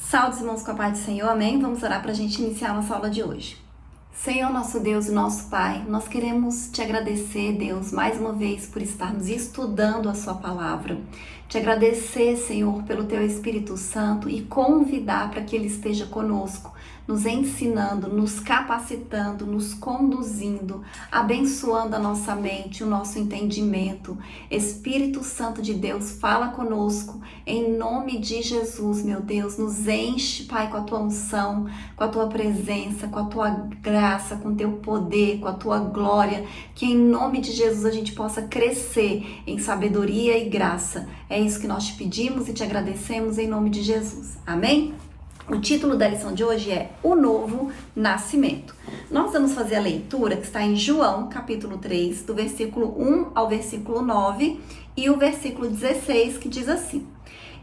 Salve, irmãos, com a paz do Senhor, amém? Vamos orar para a gente iniciar a nossa aula de hoje. Senhor, nosso Deus e nosso Pai, nós queremos te agradecer, Deus, mais uma vez por estarmos estudando a sua palavra. Te agradecer, Senhor, pelo teu Espírito Santo e convidar para que ele esteja conosco, nos ensinando, nos capacitando, nos conduzindo, abençoando a nossa mente, o nosso entendimento. Espírito Santo de Deus, fala conosco, em nome de Jesus, meu Deus, nos enche, Pai, com a tua unção, com a tua presença, com a tua graça, com o teu poder, com a tua glória, que em nome de Jesus a gente possa crescer em sabedoria e graça. É isso que nós te pedimos e te agradecemos em nome de Jesus. Amém? O título da lição de hoje é O Novo Nascimento. Nós vamos fazer a leitura que está em João, capítulo 3, do versículo 1 ao versículo 9 e o versículo 16, que diz assim: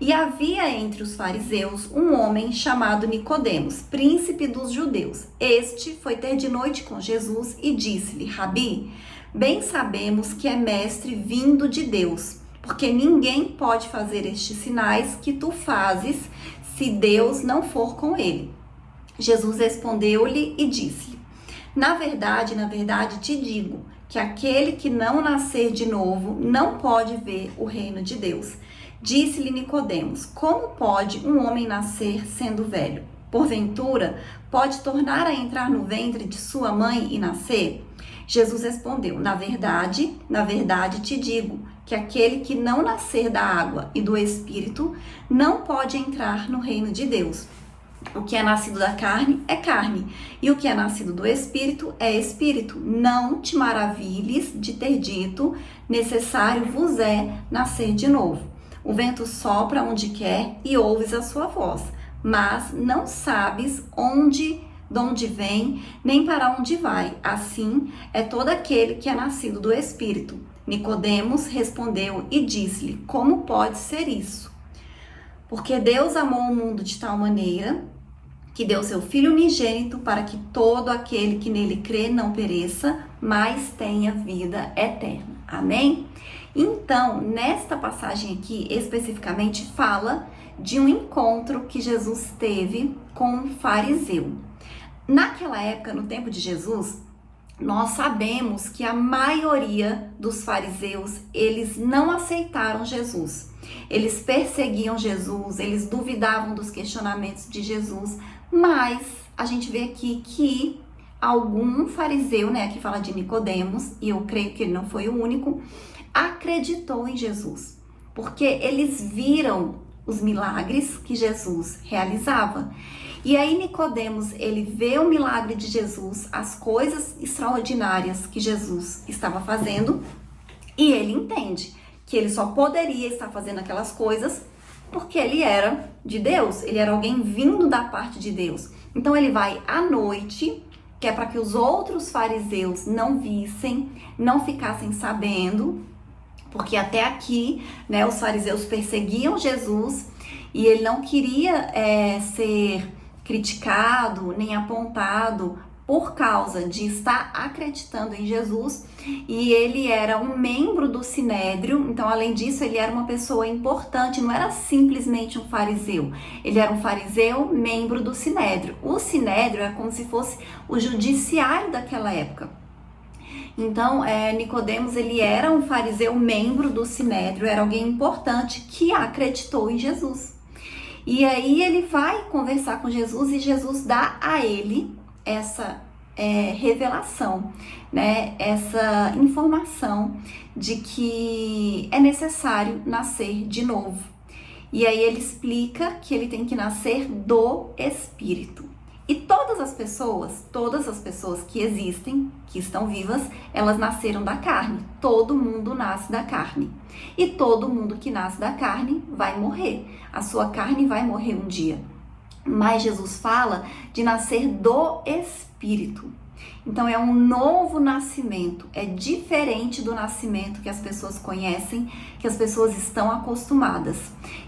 E havia entre os fariseus um homem chamado Nicodemos, príncipe dos judeus. Este foi ter de noite com Jesus e disse-lhe: Rabi, bem sabemos que é mestre vindo de Deus, porque ninguém pode fazer estes sinais que tu fazes se Deus não for com ele. Jesus respondeu-lhe e disse-lhe: Na verdade, te digo que aquele que não nascer de novo não pode ver o reino de Deus. Disse-lhe Nicodemos: Como pode um homem nascer sendo velho? Porventura, pode tornar a entrar no ventre de sua mãe e nascer? Jesus respondeu: Na verdade, te digo que aquele que não nascer da água e do Espírito não pode entrar no reino de Deus. O que é nascido da carne é carne, e o que é nascido do Espírito é Espírito. Não te maravilhes de ter dito: necessário vos é nascer de novo. O vento sopra onde quer e ouves a sua voz, mas não sabes de onde vem, nem para onde vai. Assim é todo aquele que é nascido do Espírito. Nicodemos respondeu e disse-lhe: Como pode ser isso? Porque Deus amou o mundo de tal maneira que deu seu Filho unigênito para que todo aquele que nele crê não pereça, mas tenha vida eterna. Amém? Então, nesta passagem aqui, especificamente, fala de um encontro que Jesus teve com um fariseu. Naquela época, no tempo de Jesus, nós sabemos que a maioria dos fariseus, eles não aceitaram Jesus. Eles perseguiam Jesus, eles duvidavam dos questionamentos de Jesus, mas a gente vê aqui que algum fariseu, aqui fala de Nicodemos, e eu creio que ele não foi o único, acreditou em Jesus, porque eles viram os milagres que Jesus realizava. E aí Nicodemos, ele vê o milagre de Jesus, as coisas extraordinárias que Jesus estava fazendo, e ele entende que ele só poderia estar fazendo aquelas coisas porque ele era de Deus, ele era alguém vindo da parte de Deus. Então ele vai à noite, que é para que os outros fariseus não vissem, não ficassem sabendo, porque até aqui, os fariseus perseguiam Jesus e ele não queria ser criticado nem apontado por causa de estar acreditando em Jesus, e ele era um membro do Sinédrio. Então, além disso, ele era uma pessoa importante, não era simplesmente um fariseu, ele era um fariseu membro do Sinédrio. O Sinédrio é como se fosse o judiciário daquela época. Então, Nicodemos, ele era um fariseu membro do Sinédrio, era alguém importante que acreditou em Jesus. E aí ele vai conversar com Jesus e Jesus dá a ele essa revelação, essa informação de que é necessário nascer de novo. E aí ele explica que ele tem que nascer do Espírito. E todas as pessoas que existem, que estão vivas, elas nasceram da carne. Todo mundo nasce da carne. E todo mundo que nasce da carne vai morrer. A sua carne vai morrer um dia. Mas Jesus fala de nascer do Espírito. Então é um novo nascimento, é diferente do nascimento que as pessoas conhecem, que as pessoas estão acostumadas.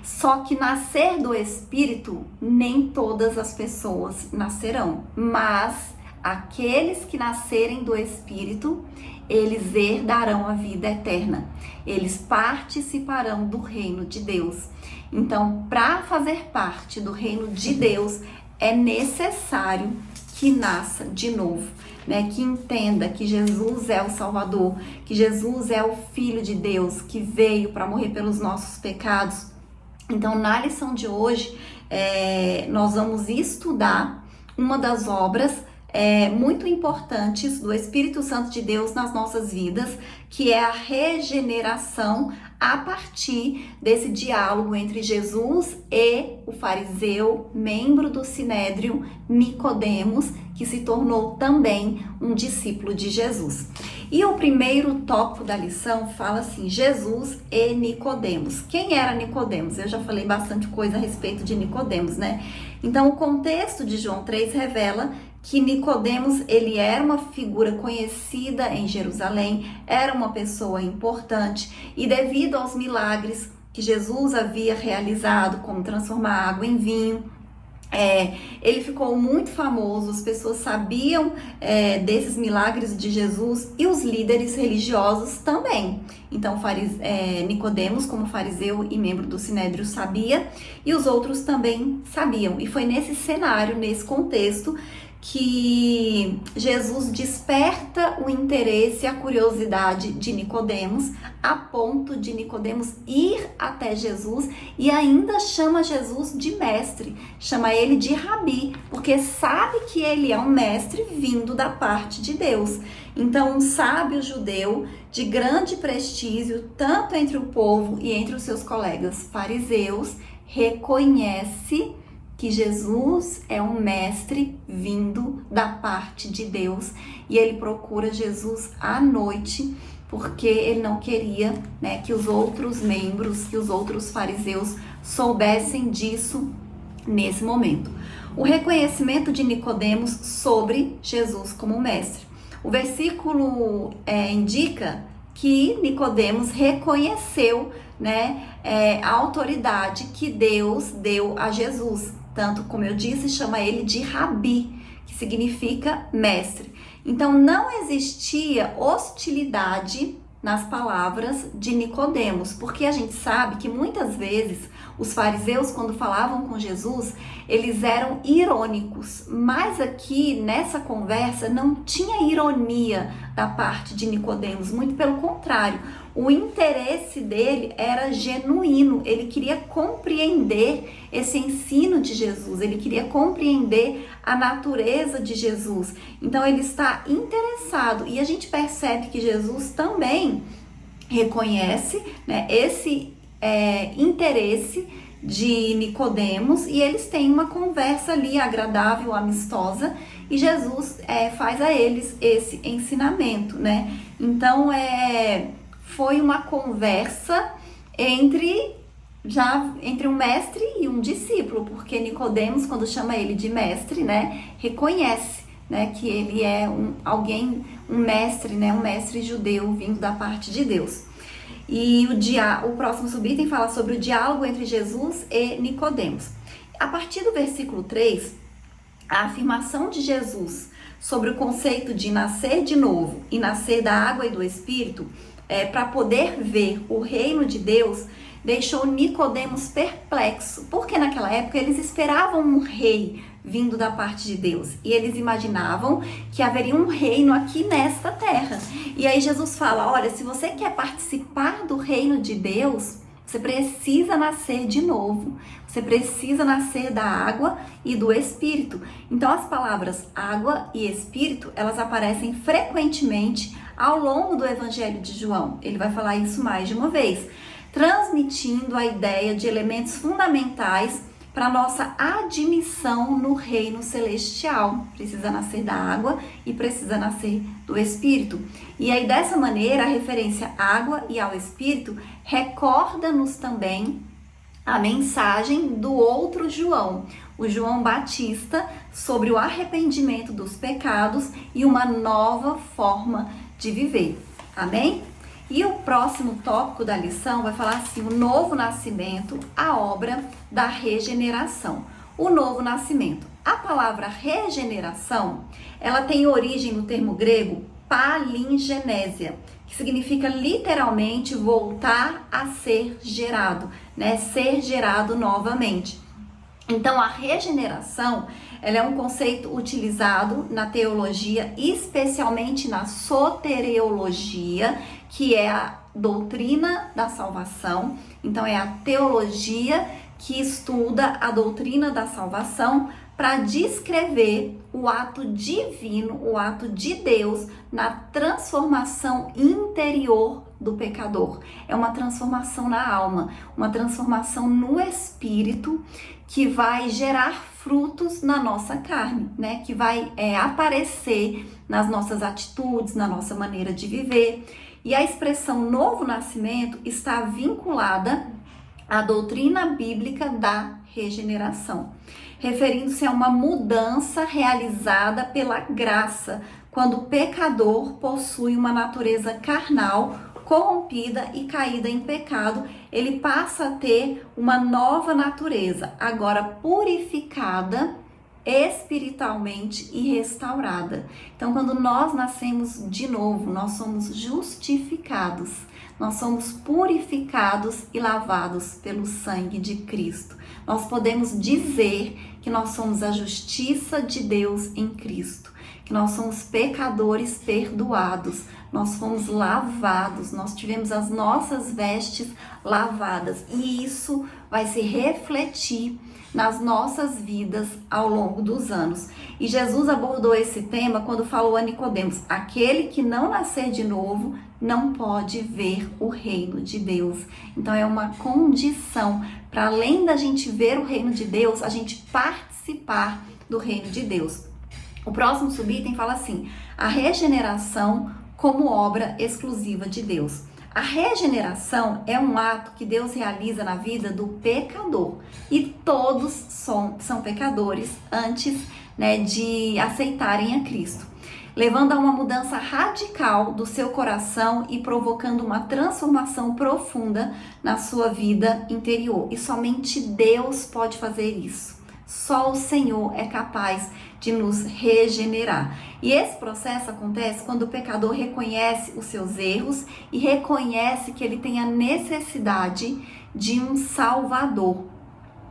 Só que nascer do Espírito, nem todas as pessoas nascerão, mas aqueles que nascerem do Espírito, eles herdarão a vida eterna, eles participarão do reino de Deus. Então, para fazer parte do reino de Deus, é necessário que nasça de novo, né? Que entenda que Jesus é o Salvador, que Jesus é o Filho de Deus, que veio para morrer pelos nossos pecados. Então, na lição de hoje, nós vamos estudar uma das obras muito importantes do Espírito Santo de Deus nas nossas vidas, que é a regeneração a partir desse diálogo entre Jesus e o fariseu, membro do Sinédrio, Nicodemos, que se tornou também um discípulo de Jesus. E o primeiro tópico da lição fala assim: Jesus e Nicodemos. Quem era Nicodemos? Eu já falei bastante coisa a respeito de Nicodemos, né? Então, o contexto de João 3 revela que Nicodemos, ele era uma figura conhecida em Jerusalém, era uma pessoa importante, e devido aos milagres que Jesus havia realizado, como transformar água em vinho, ele ficou muito famoso, as pessoas sabiam desses milagres de Jesus e os líderes religiosos também. Então, Nicodemos, como fariseu e membro do Sinédrio, sabia, e os outros também sabiam. E foi nesse cenário, nesse contexto, que Jesus desperta o interesse e a curiosidade de Nicodemos, a ponto de Nicodemos ir até Jesus e ainda chama Jesus de mestre, chama ele de rabi, porque sabe que ele é um mestre vindo da parte de Deus. Então, um sábio judeu de grande prestígio, tanto entre o povo e entre os seus colegas fariseus, reconhece que Jesus é um mestre vindo da parte de Deus, e ele procura Jesus à noite, porque ele não queria, né, que os outros membros, que os outros fariseus soubessem disso nesse momento. O reconhecimento de Nicodemos sobre Jesus como mestre. O versículo indica que Nicodemos reconheceu, né, a autoridade que Deus deu a Jesus. Tanto, como eu disse, chama ele de rabi, que significa mestre. Então, não existia hostilidade nas palavras de Nicodemos, porque a gente sabe que muitas vezes os fariseus, quando falavam com Jesus, eles eram irônicos, mas aqui nessa conversa não tinha ironia da parte de Nicodemos, muito pelo contrário, o interesse dele era genuíno, ele queria compreender esse ensino de Jesus, ele queria compreender a natureza de Jesus, então ele está interessado, e a gente percebe que Jesus também reconhece, né, esse interesse de Nicodemos, e eles têm uma conversa ali agradável, amistosa, e Jesus faz a eles esse ensinamento, né? Então foi uma conversa entre um mestre e um discípulo, porque Nicodemos, quando chama ele de mestre, né, reconhece, né, que ele é um mestre, né, um mestre judeu vindo da parte de Deus. E o próximo subitem fala sobre o diálogo entre Jesus e Nicodemos. A partir do versículo 3, a afirmação de Jesus sobre o conceito de nascer de novo e nascer da água e do Espírito, para poder ver o reino de Deus, deixou Nicodemos perplexo, porque naquela época eles esperavam um rei vindo da parte de Deus, e eles imaginavam que haveria um reino aqui nesta terra. E aí Jesus fala: olha, se você quer participar do reino de Deus, você precisa nascer de novo, você precisa nascer da água e do Espírito. Então as palavras água e Espírito, elas aparecem frequentemente ao longo do Evangelho de João. Ele vai falar isso mais de uma vez, transmitindo a ideia de elementos fundamentais para nossa admissão no reino celestial. Precisa nascer da água e precisa nascer do Espírito. E aí, dessa maneira, a referência à água e ao Espírito recorda-nos também a mensagem do outro João, o João Batista, sobre o arrependimento dos pecados e uma nova forma de viver. Amém? E o próximo tópico da lição vai falar assim: o novo nascimento, a obra da regeneração. O novo nascimento. A palavra regeneração, ela tem origem no termo grego palingenésia, que significa literalmente voltar a ser gerado, né, ser gerado novamente. Então, a regeneração, ela é um conceito utilizado na teologia, especialmente na soteriologia, que é a doutrina da salvação. Então, é a teologia que estuda a doutrina da salvação para descrever o ato divino, o ato de Deus na transformação interior do pecador. É uma transformação na alma, uma transformação no espírito que vai gerar frutos na nossa carne, né? Que vai aparecer nas nossas atitudes, na nossa maneira de viver. E a expressão novo nascimento está vinculada à doutrina bíblica da regeneração, referindo-se a uma mudança realizada pela graça, quando o pecador possui uma natureza carnal, corrompida e caída em pecado, ele passa a ter uma nova natureza, agora purificada espiritualmente e restaurada. Então, quando nós nascemos de novo, nós somos justificados, nós somos purificados e lavados pelo sangue de Cristo. Nós podemos dizer que nós somos a justiça de Deus em Cristo, que nós somos pecadores perdoados, nós fomos lavados, nós tivemos as nossas vestes lavadas, e isso vai se refletir nas nossas vidas ao longo dos anos. E Jesus abordou esse tema quando falou a Nicodemos: aquele que não nascer de novo não pode ver o reino de Deus. Então é uma condição, para além da gente ver o reino de Deus, a gente participar do reino de Deus. O próximo subitem fala assim: a regeneração como obra exclusiva de Deus. A regeneração é um ato que Deus realiza na vida do pecador, e todos são pecadores antes, né, de aceitarem a Cristo, levando a uma mudança radical do seu coração e provocando uma transformação profunda na sua vida interior. E somente Deus pode fazer isso. Só o Senhor é capaz de nos regenerar. E esse processo acontece quando o pecador reconhece os seus erros e reconhece que ele tem a necessidade de um Salvador.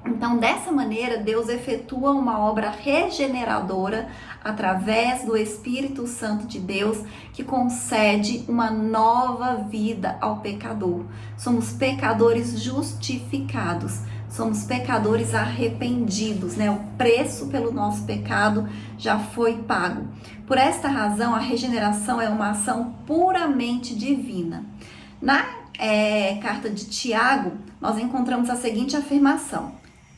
Então, dessa maneira, Deus efetua uma obra regeneradora através do Espírito Santo de Deus, que concede uma nova vida ao pecador. Somos pecadores justificados. Somos pecadores arrependidos, né? O preço pelo nosso pecado já foi pago. Por esta razão, a regeneração é uma ação puramente divina. Na carta de Tiago, nós encontramos a seguinte afirmação: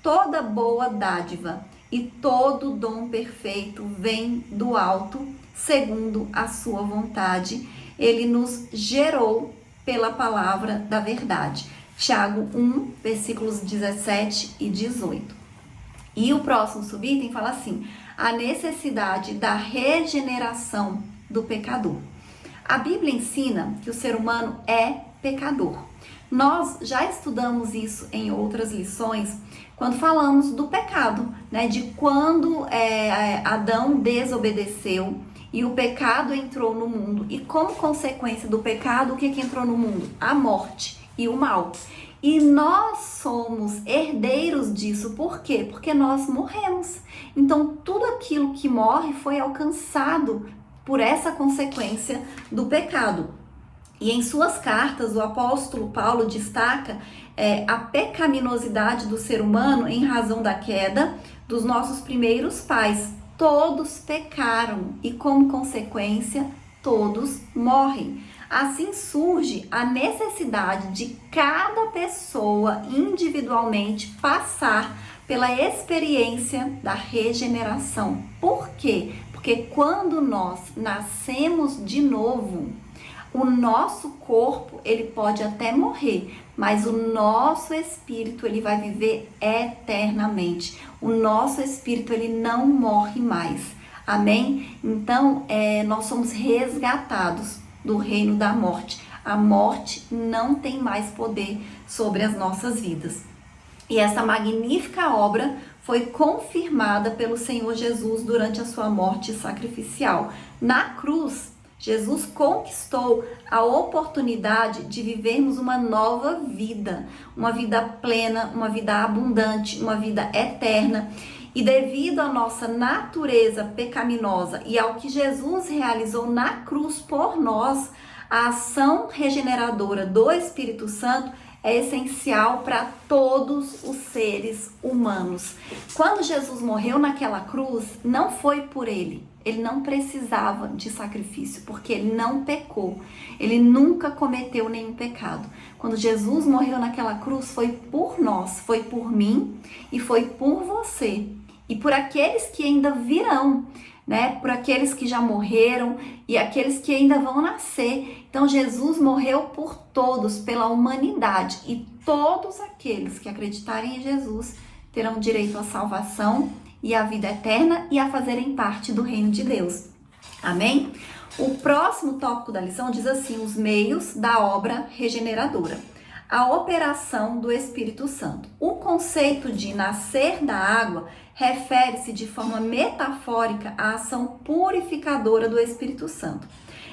toda boa dádiva e todo dom perfeito vem do alto, segundo a sua vontade. Ele nos gerou pela palavra da verdade. Tiago 1, versículos 17 e 18. E o próximo subitem fala assim: a necessidade da regeneração do pecador. A Bíblia ensina que o ser humano é pecador. Nós já estudamos isso em outras lições, quando falamos do pecado, né? De quando Adão desobedeceu e o pecado entrou no mundo. E como consequência do pecado, o que entrou no mundo? A morte e o mal. E nós somos herdeiros disso. Por quê? Porque nós morremos. Então, tudo aquilo que morre foi alcançado por essa consequência do pecado. E em suas cartas, o apóstolo Paulo destaca a pecaminosidade do ser humano em razão da queda dos nossos primeiros pais. Todos pecaram e, como consequência, todos morrem. Assim surge a necessidade de cada pessoa individualmente passar pela experiência da regeneração. Por quê? Porque quando nós nascemos de novo, o nosso corpo, ele pode até morrer, mas o nosso espírito, ele vai viver eternamente. O nosso espírito, ele não morre mais. Amém? Então, nós somos resgatados do reino da morte. A morte não tem mais poder sobre as nossas vidas. E essa magnífica obra foi confirmada pelo Senhor Jesus durante a sua morte sacrificial. Na cruz, Jesus conquistou a oportunidade de vivermos uma nova vida, uma vida plena, uma vida abundante, uma vida eterna. E devido à nossa natureza pecaminosa e ao que Jesus realizou na cruz por nós, a ação regeneradora do Espírito Santo é essencial para todos os seres humanos. Quando Jesus morreu naquela cruz, não foi por ele. Ele não precisava de sacrifício, porque ele não pecou. Ele nunca cometeu nenhum pecado. Quando Jesus morreu naquela cruz, foi por nós, foi por mim e foi por você. E por aqueles que ainda virão, né? Por aqueles que já morreram e aqueles que ainda vão nascer. Então Jesus morreu por todos, pela humanidade, e todos aqueles que acreditarem em Jesus terão direito à salvação e à vida eterna e a fazerem parte do reino de Deus. Amém? O próximo tópico da lição diz assim: os meios da obra regeneradora. A operação do Espírito Santo. O conceito de nascer da água refere-se de forma metafórica à ação purificadora do Espírito Santo.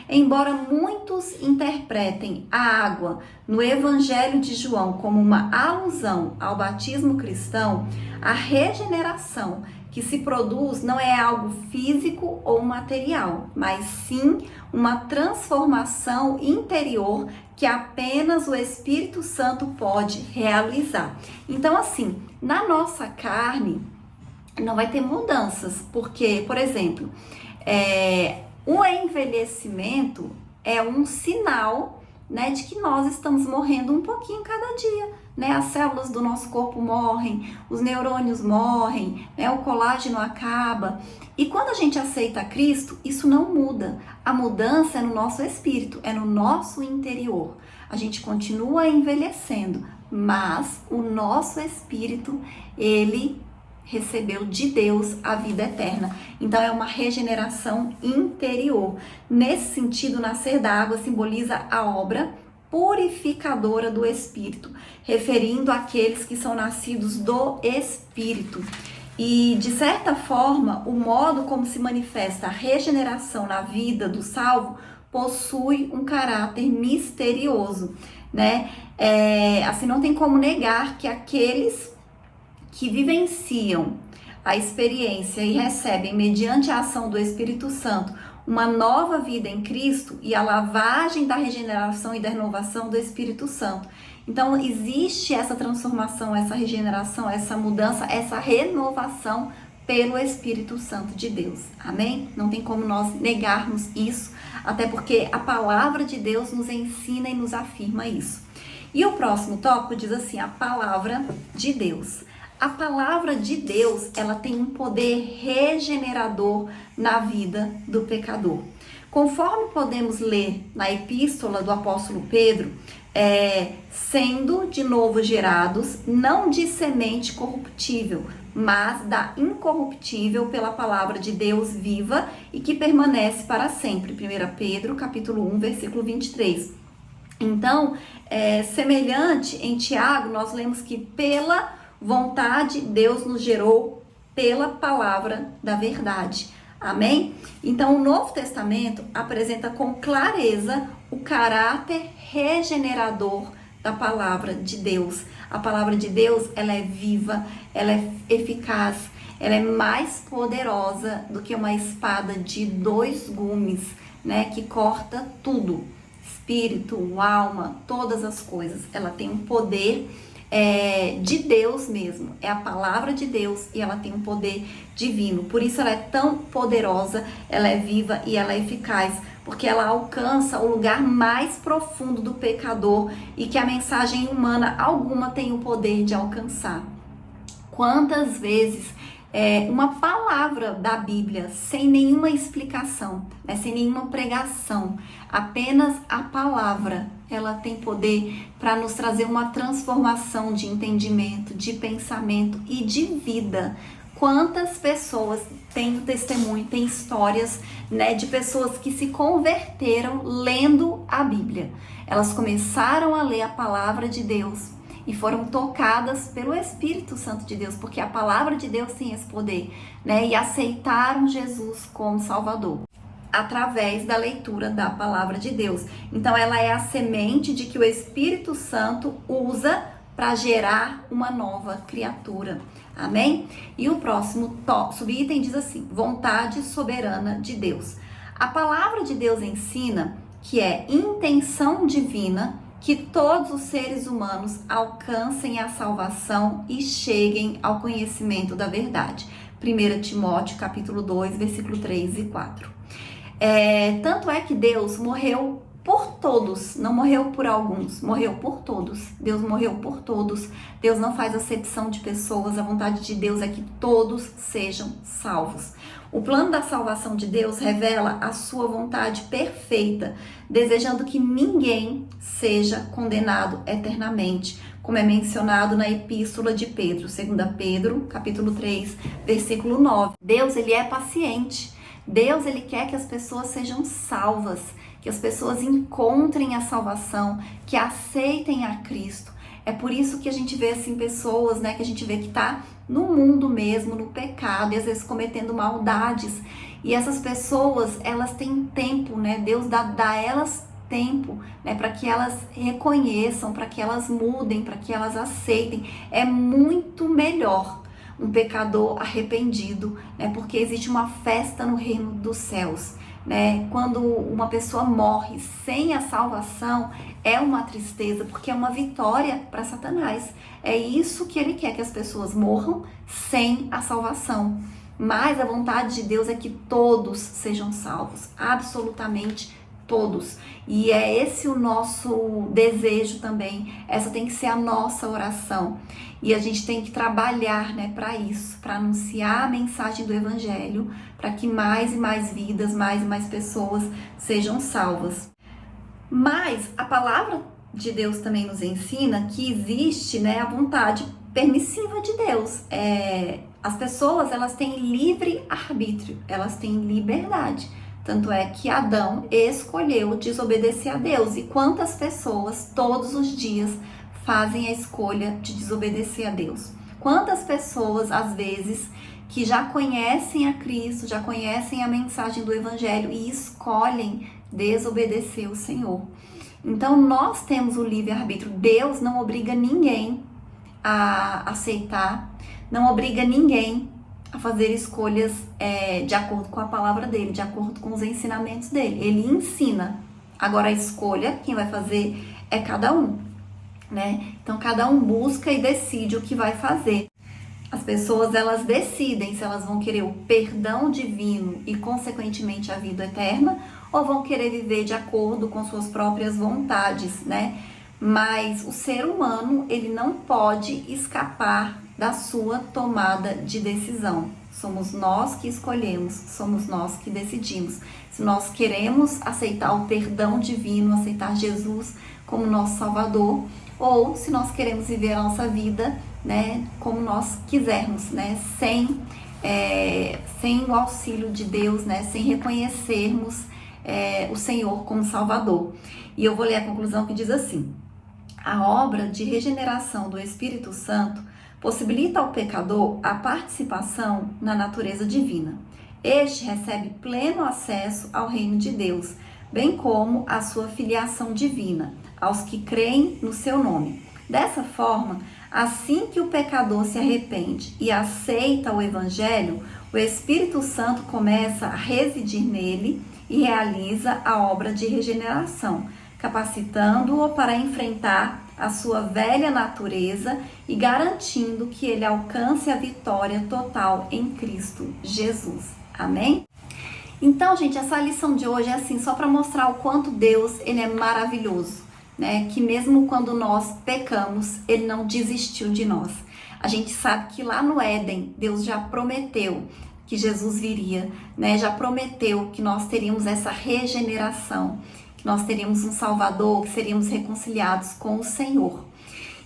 Embora muitos interpretem a água no Evangelho de João como uma alusão ao batismo cristão, a regeneração que se produz não é algo físico ou material, mas sim uma transformação interior que apenas o Espírito Santo pode realizar. Então, assim, na nossa carne não vai ter mudanças, porque, por exemplo, o envelhecimento é um sinal, né, de que nós estamos morrendo um pouquinho cada dia, né? As células do nosso corpo morrem, os neurônios morrem, né? O colágeno acaba. E quando a gente aceita Cristo, isso não muda. A mudança é no nosso espírito, é no nosso interior. A gente continua envelhecendo, mas o nosso espírito, ele recebeu de Deus a vida eterna. Então é uma regeneração interior. Nesse sentido, nascer da água simboliza a obra purificadora do Espírito, referindo àqueles que são nascidos do Espírito. E, de certa forma, o modo como se manifesta a regeneração na vida do salvo possui um caráter misterioso, né? Assim, não tem como negar que aqueles que vivenciam a experiência e recebem, mediante a ação do Espírito Santo, uma nova vida em Cristo e a lavagem da regeneração e da renovação do Espírito Santo. Então, existe essa transformação, essa regeneração, essa mudança, essa renovação pelo Espírito Santo de Deus. Amém? Não tem como nós negarmos isso, até porque a palavra de Deus nos ensina e nos afirma isso. E o próximo tópico diz assim: a palavra de Deus. A palavra de Deus, ela tem um poder regenerador na vida do pecador. Conforme podemos ler na epístola do apóstolo Pedro, sendo de novo gerados, não de semente corruptível, mas da incorruptível pela palavra de Deus viva e que permanece para sempre. 1 Pedro, capítulo 1, versículo 23. Então, semelhante em Tiago, nós lemos que pela vontade, Deus nos gerou pela palavra da verdade. Amém? Então, o Novo Testamento apresenta com clareza o caráter regenerador da palavra de Deus. A palavra de Deus, ela é viva, ela é eficaz, ela é mais poderosa do que uma espada de 2 gumes, né, que corta tudo, espírito, alma, todas as coisas. Ela tem um poder de Deus mesmo, é a palavra de Deus e ela tem um poder divino. Por isso ela é tão poderosa, ela é viva e ela é eficaz, porque ela alcança o lugar mais profundo do pecador e que a mensagem humana alguma tem o poder de alcançar. Quantas vezes uma palavra da Bíblia, sem nenhuma explicação, sem nenhuma pregação, apenas a palavra, ela tem poder para nos trazer uma transformação de entendimento, de pensamento e de vida. Quantas pessoas têm testemunho, têm histórias, né, de pessoas que se converteram lendo a Bíblia. Elas começaram a ler a palavra de Deus e foram tocadas pelo Espírito Santo de Deus, porque a palavra de Deus tem esse poder, né? E aceitaram Jesus como Salvador. através da leitura da palavra de Deus. Então ela é a semente de que o Espírito Santo usa para gerar uma nova criatura. Amém? E o próximo subitem diz assim: vontade soberana de Deus. A palavra de Deus ensina que é intenção divina que todos os seres humanos alcancem a salvação e cheguem ao conhecimento da verdade. 1 Timóteo capítulo 2, versículo 3 e 4. Tanto é que Deus morreu por todos, não morreu por alguns, morreu por todos. Deus morreu por todos. Deus não faz acepção de pessoas. A vontade de Deus é que todos sejam salvos. O plano da salvação de Deus revela a sua vontade perfeita, desejando que ninguém seja condenado eternamente, como é mencionado na epístola de Pedro, 2 Pedro, capítulo 3, versículo 9. Deus, ele é paciente. Deus, ele quer que as pessoas sejam salvas, que as pessoas encontrem a salvação, que aceitem a Cristo. É por isso que a gente vê assim pessoas, né, que a gente vê que tá no mundo mesmo, no pecado, e às vezes cometendo maldades. E essas pessoas, elas têm tempo, né? Deus dá a elas tempo, né, para que elas reconheçam, para que elas mudem, para que elas aceitem. É muito melhor um pecador arrependido, né? Porque existe uma festa no reino dos céus, né? Quando uma pessoa morre sem a salvação, é uma tristeza, porque é uma vitória para Satanás. É isso que ele quer, que as pessoas morram sem a salvação. Mas a vontade de Deus é que todos sejam salvos, absolutamente todos. E é esse o nosso desejo também. Essa tem que ser a nossa oração. E a gente tem que trabalhar, né, para isso, para anunciar a mensagem do Evangelho, para que mais e mais vidas, mais e mais pessoas sejam salvas. Mas a palavra de Deus também nos ensina que existe, né, a vontade permissiva de Deus. As pessoas, elas têm livre arbítrio, elas têm liberdade. Tanto é que Adão escolheu desobedecer a Deus. E quantas pessoas todos os dias fazem a escolha de desobedecer a Deus? Quantas pessoas, às vezes, que já conhecem a Cristo, já conhecem a mensagem do Evangelho e escolhem desobedecer o Senhor? Então, nós temos o livre-arbítrio. Deus não obriga ninguém a aceitar, não obriga ninguém a fazer escolhas de acordo com a palavra dele, de acordo com os ensinamentos dele. Ele ensina. Agora, a escolha, quem vai fazer é cada um, né? Então, cada um busca e decide o que vai fazer. As pessoas, elas decidem se elas vão querer o perdão divino e, consequentemente, a vida eterna, ou vão querer viver de acordo com suas próprias vontades, né? Mas o ser humano, ele não pode escapar da sua tomada de decisão. Somos nós que escolhemos, somos nós que decidimos. Se nós queremos aceitar o perdão divino, aceitar Jesus como nosso Salvador, ou se nós queremos viver a nossa vida, né, como nós quisermos, né, sem o auxílio de Deus, né, sem reconhecermos o Senhor como Salvador. E eu vou ler a conclusão que diz assim: a obra de regeneração do Espírito Santo possibilita ao pecador a participação na natureza divina. Este recebe pleno acesso ao reino de Deus, bem como a sua filiação divina, aos que creem no seu nome. Dessa forma, assim que o pecador se arrepende e aceita o Evangelho, o Espírito Santo começa a residir nele e realiza a obra de regeneração, capacitando-o para enfrentar a sua velha natureza e garantindo que ele alcance a vitória total em Cristo Jesus. Amém? Então, gente, essa lição de hoje é assim, só para mostrar o quanto Deus, ele é maravilhoso, né? Que mesmo quando nós pecamos, ele não desistiu de nós. A gente sabe que lá no Éden, Deus já prometeu que Jesus viria, né? Já prometeu que nós teríamos essa regeneração, que nós teríamos um Salvador, que seríamos reconciliados com o Senhor.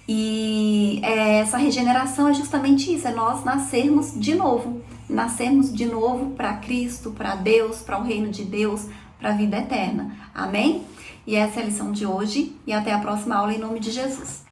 E essa regeneração é justamente isso, é nós nascermos de novo para Cristo, para Deus, para o reino de Deus, para a vida eterna. Amém? E essa é a lição de hoje e até a próxima aula em nome de Jesus.